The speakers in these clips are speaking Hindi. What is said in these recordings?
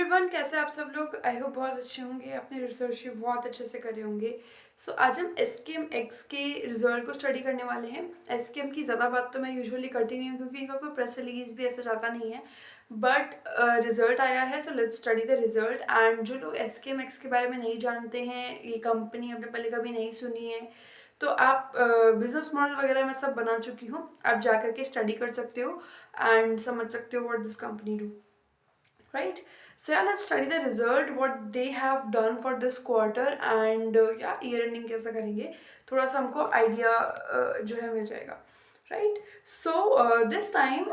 एवरीवन, कैसे आप सब लोग। आई होप बहुत अच्छे होंगे, अपने रिसर्च भी बहुत अच्छे से कर रहे होंगे। आज हम एसकेएम एक्स के रिजल्ट को स्टडी करने वाले हैं। एसकेएम की ज़्यादा बात तो मैं यूजुअली करती नहीं हूँ क्योंकि इनका कोई प्रेस रिलीज भी ऐसा जाता नहीं है। बट रिजल्ट आया है, so let's study the result. And जो लोग एसकेएम एक्स के बारे में नहीं जानते हैं, ये कंपनी आपने पहले कभी नहीं सुनी है, तो आप बिजनेस मॉडल वगैरह मैं सब बना चुकी हूँ, आप जा करके स्टडी कर सकते हो एंड समझ सकते हो what this company do, right? So yeah, let's study the result, what they have done for this quarter and yeah, year ending कैसा करेंगे, थोड़ा सा हमको आइडिया जो है मिल जाएगा, right? So this time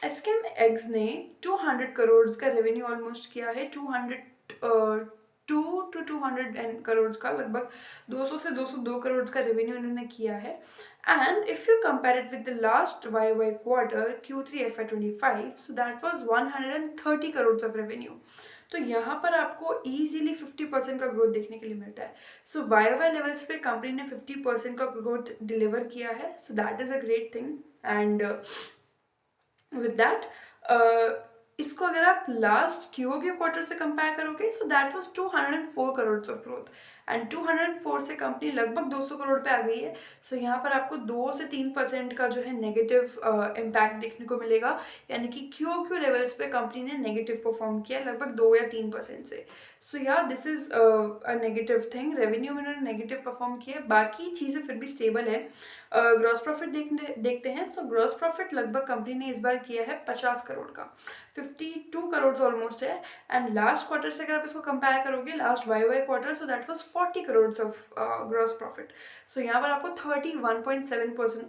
SKM eggs ने 200 करोड़ का रेवेन्यू ऑलमोस्ट किया है। 200 करोड़ का, लगभग 200 से 202 करोड़ का रेवेन्यू इन्होंने किया है। And if you compare it with the last YY quarter Q3 FY25, so that was 130 crores of revenue. तो यहाँ पर आपको easily 50% का ग्रोथ देखने के लिए मिलता है। सो YY लेवल्स पे कंपनी ने 50% का ग्रोथ डिलीवर किया है, so that is a great thing. And with that इसको अगर आप लास्ट क्यूओक्यू क्वार्टर से कंपेयर करोगे, सो that was 204 crore of growth. And 204 से कंपनी लगभग 200 करोड़ पे आ गई है। सो यहाँ पर आपको 2 से 3% का जो है नेगेटिव इम्पैक्ट देखने को मिलेगा, यानी कि क्यूओक्यू लेवल्स पे कंपनी ने नेगेटिव परफॉर्म किया लगभग 2 या 3% से। सो या this is a negative thing, revenue में उन्होंने नेगेटिव परफॉर्म किया, बाकी चीज़ें फिर भी स्टेबल है। ग्रॉस प्रॉफिट देखते हैं। सो ग्रॉस प्रॉफिट लगभग कंपनी ने इस बार किया है 50 करोड़ का, 52 करोड़ ऑलमोस्ट है। एंड लास्ट क्वार्टर से अगर आप इसको कंपेयर करोगे, last Y quarter, so that was 40 crore of gross profit. So यहाँ पर आपको 31.7%,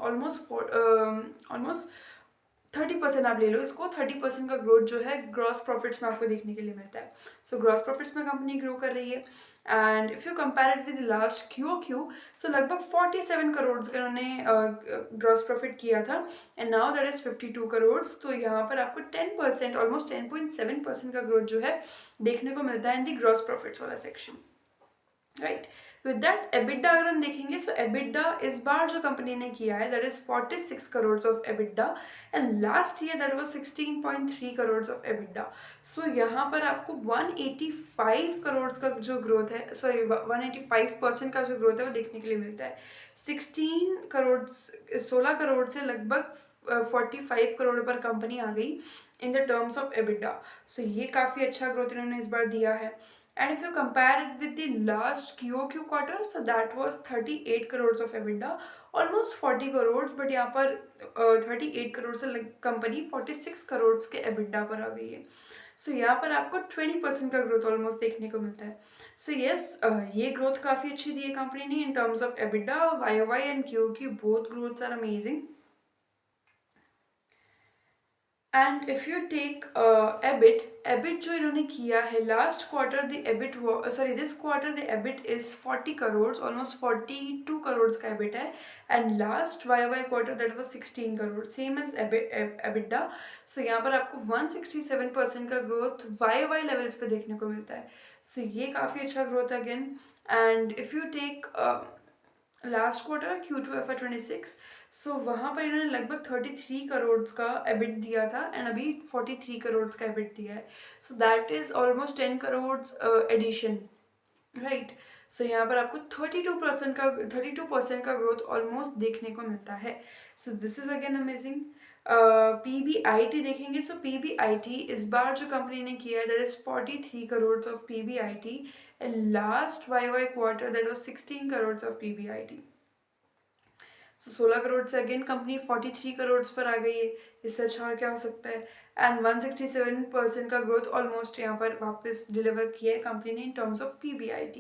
ऑलमोस्ट 30% आप ले लो इसको, 30% का ग्रोथ जो है ग्रॉस प्रॉफिट्स में आपको देखने के लिए मिलता है। सो ग्रॉस प्रॉफिट्स में कंपनी ग्रो कर रही है। And if you compare it with last Q, so लगभग 47 करोड़ का उन्होंने ग्रॉस प्रॉफिट किया था, and now that is 52 crore. तो यहाँ पर आपको 10%, ऑलमोस्ट 10.7% का ग्रोथ जो है देखने को मिलता है इन दी ग्रॉस प्रॉफिट्स वाला section, right. With that EBITDA अगर हम देखेंगे, सो एबिडा इस बार जो कंपनी ने किया है that is 46 crore of EBITDA, and last year that was 16.3 crore of EBITDA. So यहाँ पर आपको 185 करोड़ का जो ग्रोथ है, सॉरी 185% का जो ग्रोथ है वो देखने के लिए मिलता है। 16 करोड़ से लगभग 45 करोड़ पर कंपनी आ गई in the terms of EBITDA. So ये काफ़ी अच्छा ग्रोथ इन्होंने इस बार दिया है। And if you compare it with the last QOQ quarter, so that was 38 crores of EBITDA, almost 40 crores, but यहाँ पर 38 करोड़ से कंपनी 46 करोड़ के EBITDA पर आ गई है। सो यहाँ पर आपको 20% का ग्रोथ ऑलमोस्ट देखने को मिलता है। सो यस, ये ग्रोथ काफ़ी अच्छी दी है कंपनी ने in terms of EBITDA। YOY and QOQ both growths are amazing. And if you take EBIT जो इन्होंने किया है last quarter, the EBIT, sorry this quarter the EBIT is 40 crore, almost 42 crore का एबिट है। And last Y quarter that was 16 crore, same as EBITDA. So यहाँ पर आपको 167% का ग्रोथ वाई लेवल्स पे देखने को मिलता है। सो ये काफ़ी अच्छा ग्रोथ है again. And if you take last quarter Q2 FY26, so वहाँ पर इन्होंने लगभग 33 करोड़ का एबिट दिया था, एंड अभी 43 करोड़ का एबिट दिया है। So that is almost 10 crore addition, right. So यहाँ पर आपको 32% का ग्रोथ ऑलमोस्ट देखने को मिलता है। So this is again amazing. PBIT देखेंगे, सो PBIT इस बार जो कंपनी ने किया है that is 43 crore of PBIT, and last Y quarter that was 16 crore of PBIT। So 16 crore से अगेन कंपनी 43 करोड़ पर आ गई है, इससे अच्छा और क्या हो सकता है। एंड 167% का ग्रोथ ऑलमोस्ट यहाँ पर वापस डिलीवर किया है कंपनी ने in terms of PBIT।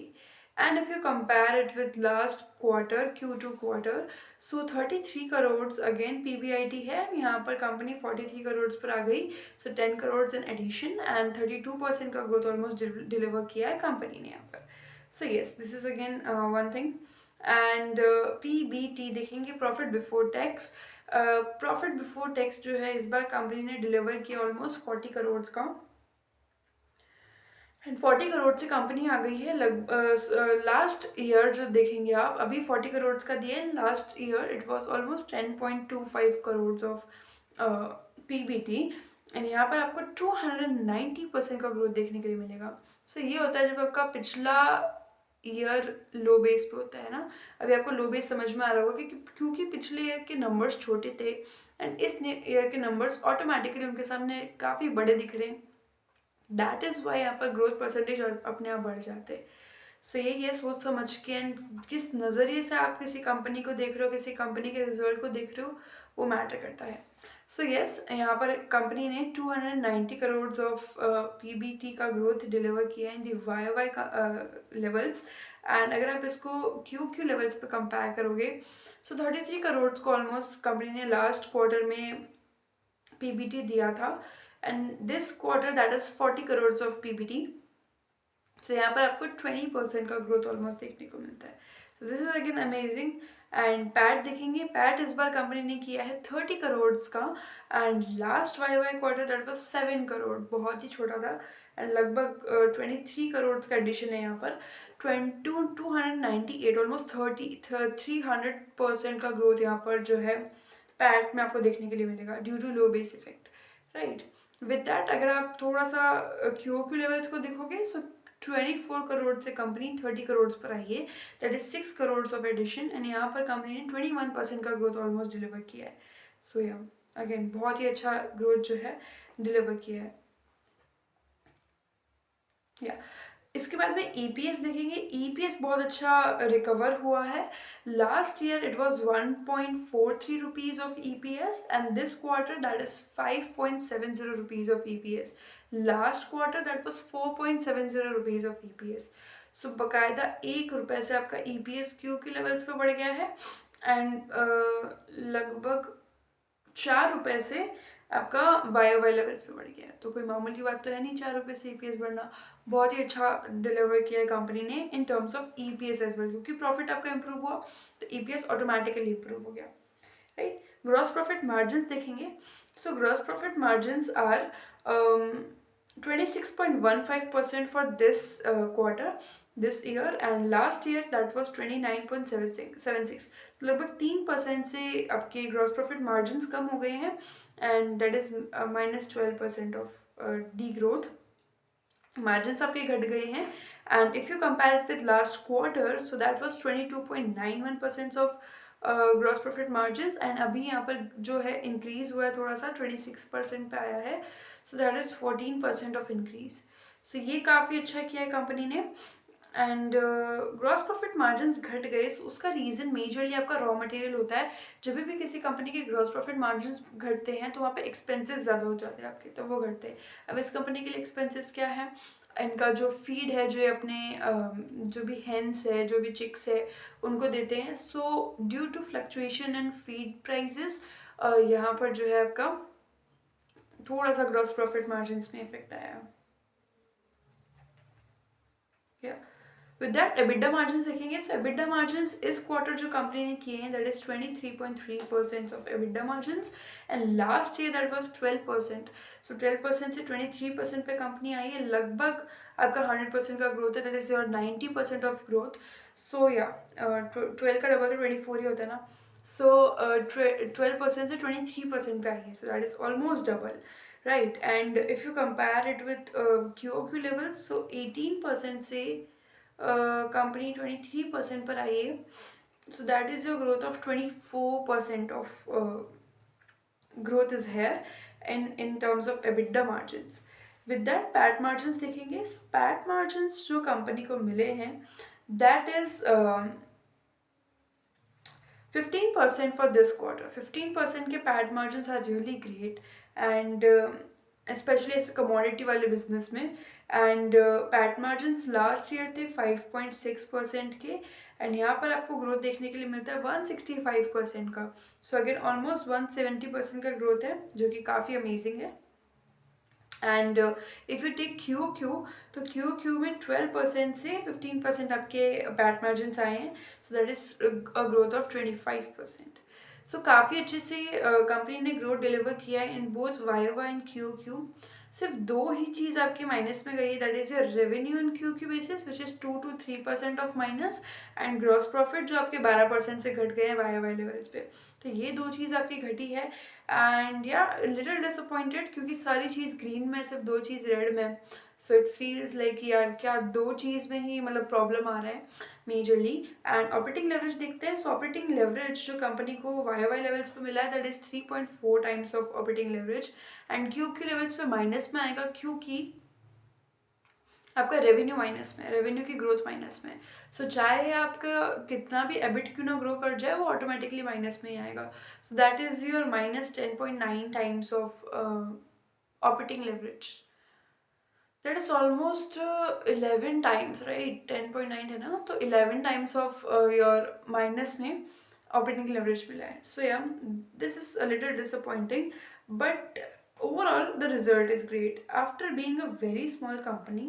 And if you compare it with last quarter Q2 quarter, so 33 crore again PBIT है, यहाँ पर कंपनी 43 करोड़ पर आ गई, सो 10 करोड़ इन एडिशन, एंड 32% का ग्रोथ ऑलमोस्ट डिलीवर किया है कंपनी ने यहाँ पर। So yes, this is again one thing. And PBT देखेंगे, profit before tax. Profit before tax जो है इस बार कंपनी ने डिलीवर किया ऑलमोस्ट 40 करोड़ का, एंड 40 करोड़ से कंपनी आ गई है लास्ट ईयर जो देखेंगे आप, अभी 40 करोड़ का दिया है, last year it was almost 10.25 crore of PBT। And यहाँ पर आपको 290% का ग्रोथ देखने के लिए मिलेगा। सो ये होता है जब आपका पिछला ईयर लो बेस पे होता है ना। अभी आपको लो बेस समझ में आ रहा होगा कि क्योंकि पिछले ईयर के नंबर्स छोटे थे एंड इस ईयर के नंबर्स ऑटोमेटिकली उनके सामने काफ़ी बड़े दिख रहे हैं। दैट इज़ वाई यहाँ पर ग्रोथ परसेंटेज अपने आप बढ़ जाते हैं। सो ये सोच समझ के एंड किस नज़रिए से आप किसी कंपनी को देख रहे हो, किसी कंपनी के रिजल्ट को देख रहे हो, वो मैटर करता है। सो यस, यहाँ पर कंपनी ने 290 करोड़ ऑफ पीबीटी का ग्रोथ डिलीवर किया in the Y Y levels. And अगर आप इसको क्यू क्यू लेवल्स पे कंपेयर करोगे, सो 33 करोड़ को ऑलमोस्ट कंपनी ने लास्ट क्वार्टर में पीबीटी दिया था and this quarter that is 40 crore of PBT. So यहाँ पर आपको 20% का ग्रोथ ऑलमोस्ट देखने को मिलता है। So this is again amazing. And PAT देखेंगे, पैट इस बार कंपनी ने किया है 30 करोड़ का and last Y Y quarter that was 7 crore, बहुत ही छोटा था। एंड लगभग 23 करोड़ का एडिशन है यहाँ पर। 298 ऑलमोस्ट 300% का ग्रोथ यहाँ पर जो है पैट में आपको देखने के लिए मिलेगा due to low base effect, right. With that अगर आप थोड़ा सा क्यू क्यू लेवल्स को देखोगे, सो 24 करोड़ से कंपनी 30 करोड़ पर आई है, that is 6 crore of addition. And यहाँ पर कंपनी ने 21% का ग्रोथ ऑलमोस्ट डिलीवर किया है। सो या अगेन बहुत ही अच्छा ग्रोथ जो है डिलीवर किया है। या इसके बाद में ईपीएस देखेंगे। ईपीएस बहुत अच्छा रिकवर हुआ है। Last year it was 1.43 rupees of EPS and this quarter that is 5.70 rupees of EPS. Last quarter that was 4.70 rupees of EPS. So बकायदा 1 रुपये से आपका ईपीएस क्यू के लेवल्स पे बढ़ गया है एंड लगभग 4 रुपये से आपका वाई वाई लेवल्स पे बढ़ गया है। तो कोई मामूली बात तो है नहीं 4 रुपये से ईपीएस बढ़ना। बहुत ही अच्छा डिलीवर किया है कंपनी ने in terms of EPS as well, क्योंकि प्रॉफिट आपका इंप्रूव हुआ तो ईपीएस ऑटोमेटिकली इंप्रूव हो गया, राइट। ग्रॉस प्रॉफिट मार्जिन देखेंगे। So gross profit margin are 26.15% for this quarter this year and last year that was 29.76, लगभग 3% से आपके ग्रॉस प्रॉफिट मार्जिन कम हो गए हैं and that is -12% of D growth. Margin आपके घट गए हैं and if you compare it with last quarter, so that was 22.91% of gross profit margin and अभी यहाँ पर जो है इंक्रीज हुआ है थोड़ा सा 26% पे आया है। So that is 14% of increase. So ये काफ़ी अच्छा किया है कंपनी ने। एंड ग्रॉस प्रॉफिट मार्जिन घट गए, so उसका रीज़न मेजरली आपका रॉ मटेरियल होता है। जब भी किसी कंपनी के ग्रॉस प्रॉफिट मार्जिन घटते हैं तो वहाँ पे एक्सपेंसेस ज़्यादा हो जाते हैं आपके, तो वो घटते हैं। अब इस कंपनी के लिए एक्सपेंसेस क्या है, इनका जो फीड है, जो ये अपने जो भी हेंस है, जो भी चिक्स है, उनको देते हैं। So due to fluctuation in feed prices यहाँ पर जो है आपका थोड़ा सा ग्रॉस प्रॉफिट मार्जिन में इफेक्ट आया। Yeah. With that EBITDA margins देखेंगे। So EBITDA margins इस क्वार्टर जो कंपनी ने किए हैं that is 23.3% of EBITDA margins and last year that was 12%. So 12% से 23% पे कंपनी आई है। लगभग आपका 100% का ग्रोथ है, that is your 90% of growth. So yeah, 12 का डबल तो 24 ही होता है ना। So 12% से 23% पे आई है, so that is almost double. Right, and if you compare it with QOQ levels, so 18% से कंपनी 23% पर आई है। So that is your growth of 24% of growth is here in terms of EBITDA margins. With that PAT margins देखेंगे। So PAT margins जो कंपनी को मिले हैं that is 15% for this quarter. 15% के PAT margins are really great and especially ऐसे commodity वाले business में and PAT margins last year थे 5.6% के and यहाँ पर आपको growth देखने के लिए मिलता है 165% का। So again almost 170% का growth है, जो कि काफ़ी amazing है। And if you take Q Q, तो क्यू क्यू में 12% से 15% आपके पैट मार्जिन आए हैं। So that is a growth of 25%। So काफ़ी अच्छे से कंपनी ने ग्रोथ डिलीवर किया है in both Y and Q Q. सिर्फ दो ही चीज़ आपकी माइनस में गई है, that is your revenue in Q Q basis which is 2 to 3% of minus, and gross profit जो आपके 12% से घट गए हैं वाई वाई लेवल्स पे। तो ये दो चीज़ आपकी घटी है, एंड या लिटिल डिसअपॉइंटेड क्योंकि सारी चीज़ ग्रीन में, सिर्फ दो चीज़ रेड में। सो इट फील्स लाइक यार क्या दो चीज़ में ही मतलब प्रॉब्लम आ रहा है मेजरली। एंड ऑपरेटिंग लेवरेज देखते हैं। सो ऑपरेटिंग लेवरेज जो कंपनी को वाई वाई लेवल्स पे मिला है that is 3.4 times of operating leverage, and Q Q levels पे माइनस में आएगा क्योंकि आपका रेवेन्यू माइनस में, रेवेन्यू की ग्रोथ माइनस में। सो चाहे आपका कितना भी एबिट क्यों ना ग्रो कर जाए वो ऑटोमेटिकली माइनस में ही आएगा। सो that is your -10.9 times of operating leverage. That is almost 11 times, right? 10.9 है ना, तो 11 टाइम्स ऑफ योर माइनस में ऑपरेटिंग लेवरेज मिला है। सो या this is a little disappointing, but overall the result is great. After being a very small company,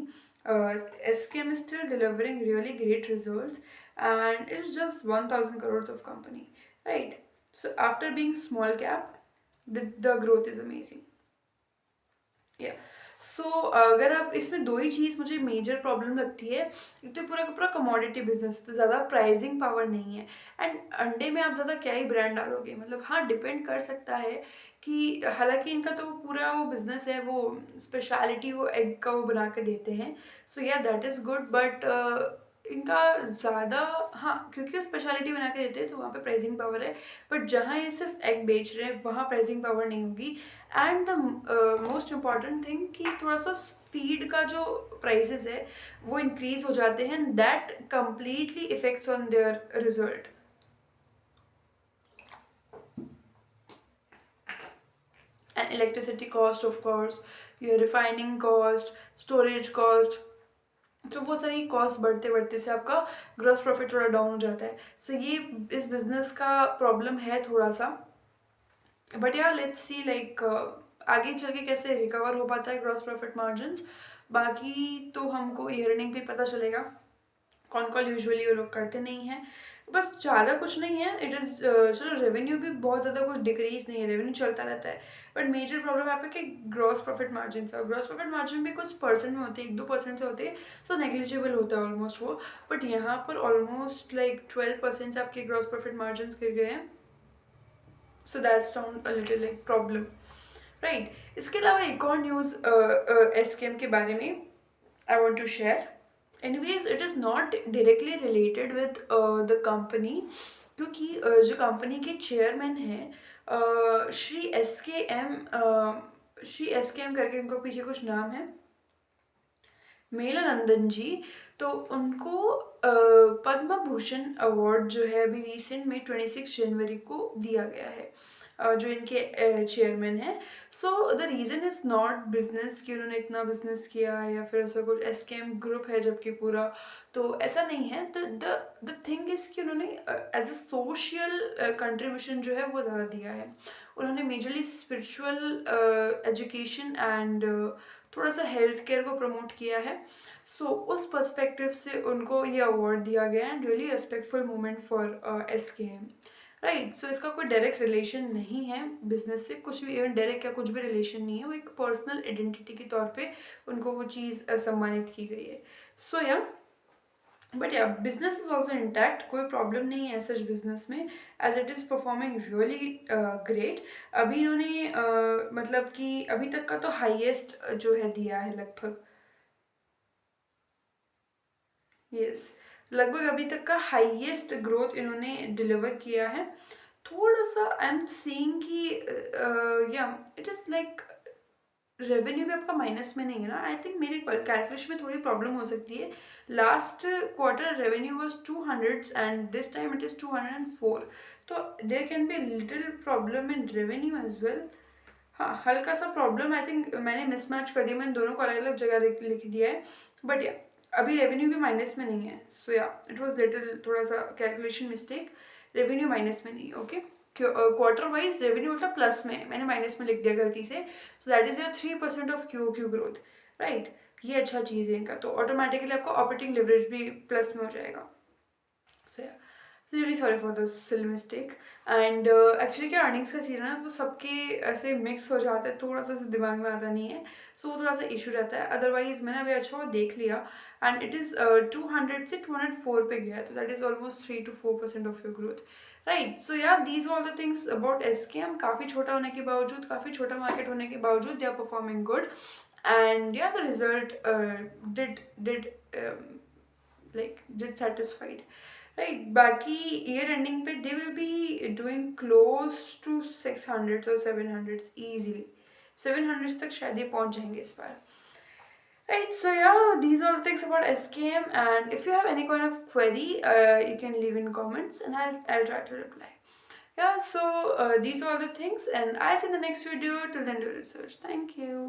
SKM is still delivering really great results, and it's just 1000 crores of company, right? So after being small cap, the growth is amazing. या सो अगर आप इसमें दो ही चीज़ मुझे मेजर प्रॉब्लम लगती है। एक तो पूरा का पूरा कमोडिटी बिजनेस है तो ज़्यादा प्राइसिंग पावर नहीं है, एंड अंडे में आप ज़्यादा क्या ही ब्रांड डालोगे, मतलब हाँ डिपेंड कर सकता है कि हालांकि इनका तो पूरा वो बिजनेस है, वो स्पेशलिटी वो एग का वो बना के देते हैं। सो या दैट इज़ गुड, बट इनका ज़्यादा, हाँ क्योंकि वो स्पेशलिटी बना के देते हैं तो वहाँ पे प्राइसिंग पावर है, बट जहाँ ये सिर्फ एग बेच रहे हैं वहाँ प्राइसिंग पावर नहीं होगी। And the most important thing कि थोड़ा सा फीड का जो प्राइसेस है वो इंक्रीज हो जाते हैं, that completely effects on their result. And electricity cost, of course your refining cost, storage cost, तो बहुत सारी कॉस्ट बढ़ते बढ़ते से आपका ग्रॉस प्रॉफिट थोड़ा डाउन हो जाता है। सो ये इस बिजनेस का प्रॉब्लम है थोड़ा सा, बट या लेट्स सी लाइक आगे चल के कैसे रिकवर हो पाता है ग्रॉस प्रॉफिट मार्जिन्स। बाकी तो हमको ईयरनिंग पे पता चलेगा, कौन कॉल यूजुअली वो लोग करते नहीं हैं। बस ज़्यादा कुछ नहीं है, इट इज़ चलो रेवेन्यू भी बहुत ज़्यादा कुछ डिक्रीज नहीं है, रेवेन्यू चलता रहता है, बट मेजर प्रॉब्लम यहाँ पे कि ग्रॉस प्रॉफिट मार्जिन है। ग्रॉस प्रॉफिट मार्जिन भी कुछ परसेंट में होते हैं, 1-2% से होते हैं, सो नेग्लिजिबल होता है ऑलमोस्ट वो, बट यहाँ पर ऑलमोस्ट लाइक 12% से आपके ग्रॉस प्रॉफिट मार्जिन गिर गए हैं। So that sound a little like problem, right? इसके अलावा एक और न्यूज़ एसकेएम के बारे में I want to share. Anyways it is not directly related with the company, क्योंकि जो कंपनी के चेयरमैन हैं श्री एस के एम करके, उनको पीछे कुछ नाम है, मेलानंदन जी। तो उनको पद्म भूषण अवार्ड जो है अभी रिसेंट में 26 जनवरी को दिया गया है, जो इनके चेयरमैन हैं। So the reason is not business कि उन्होंने इतना बिजनेस किया है या फिर ऐसा कुछ, एसकेएम ग्रुप है जबकि पूरा, तो ऐसा नहीं है। द थिंग इज़ कि उन्होंने एज अ सोशल कंट्रीब्यूशन जो है वो ज़्यादा दिया है। उन्होंने मेजरली स्पिरिचुअल एजुकेशन एंड थोड़ा सा हेल्थ केयर को प्रमोट किया है। सो उस पर्सपेक्टिव से उनको ये अवार्ड दिया गया है, and really respectful moment for SKM, right? So इसका कोई डायरेक्ट रिलेशन नहीं है बिजनेस से, कुछ भी इवन डायरेक्ट या कुछ भी रिलेशन नहीं है, वो एक पर्सनल आइडेंटिटी के तौर पे उनको वो चीज़ सम्मानित की गई है। सो yeah but yeah business is also intact, कोई प्रॉब्लम नहीं है सच बिजनेस में, as it is performing really great. अभी इन्होंने मतलब कि अभी तक का तो हाईएस्ट जो है दिया है लगभग, यस लगभग अभी तक का हाईएस्ट ग्रोथ इन्होंने डिलीवर किया है। थोड़ा सा आई एम सीइंग कि या इट इज़ लाइक रेवेन्यू भी आपका माइनस में नहीं है ना, आई थिंक मेरे कैलकुलेशन में थोड़ी प्रॉब्लम हो सकती है। Last quarter revenue was 200 and this time it is 204, तो there can be little problem in revenue as well. हाँ हल्का सा प्रॉब्लम, आई थिंक मैंने मिसमैच कर दिया, मैंने दोनों को अलग अलग जगह लिख दिया है, बट या अभी रेवेन्यू भी माइनस में नहीं है। सो या इट वॉज लिटिल थोड़ा सा कैलकुलेशन मिस्टेक, रेवेन्यू माइनस में नहीं, ओके? क्वार्टर वाइज रेवेन्यू मतलब प्लस में, मैंने माइनस में लिख दिया गलती से। सो that is 3% of Q Q growth, right? ये अच्छा चीज़ है इनका, तो ऑटोमेटिकली आपका ऑपरेटिंग लिवरेज भी प्लस में हो जाएगा। सो या So really sorry for this silly mistake. And actually क्या अर्निंग्स का सीन है ना, तो सबके ऐसे मिक्स हो जाते हैं, थोड़ा सा ऐसे दिमाग में आता नहीं है, सो वो थोड़ा सा इशू रहता है. अदरवाइज मैंने अभी अच्छा वो देख लिया एंड इट इज़ 200 से 204 पे गया है, तो that is almost 3 to 4% of your growth. Right. So yeah these all the things about SKM. काफ़ी छोटा होने के बावजूद, काफ़ी छोटा मार्केट होने के बावजूद they are performing good. And yeah, the result did did satisfied. Right. Baki year ending pe they will be doing close to 600 or 700 easily. 700 तक शायद ये पहुंच जाएंगे इस बार. Right. So yeah, these are the things about SKM. And if you have any kind of query, you can leave in comments, and I'll try to reply. Yeah. So these are the things, and I'll see you in the next video. Till then, do research. Thank you.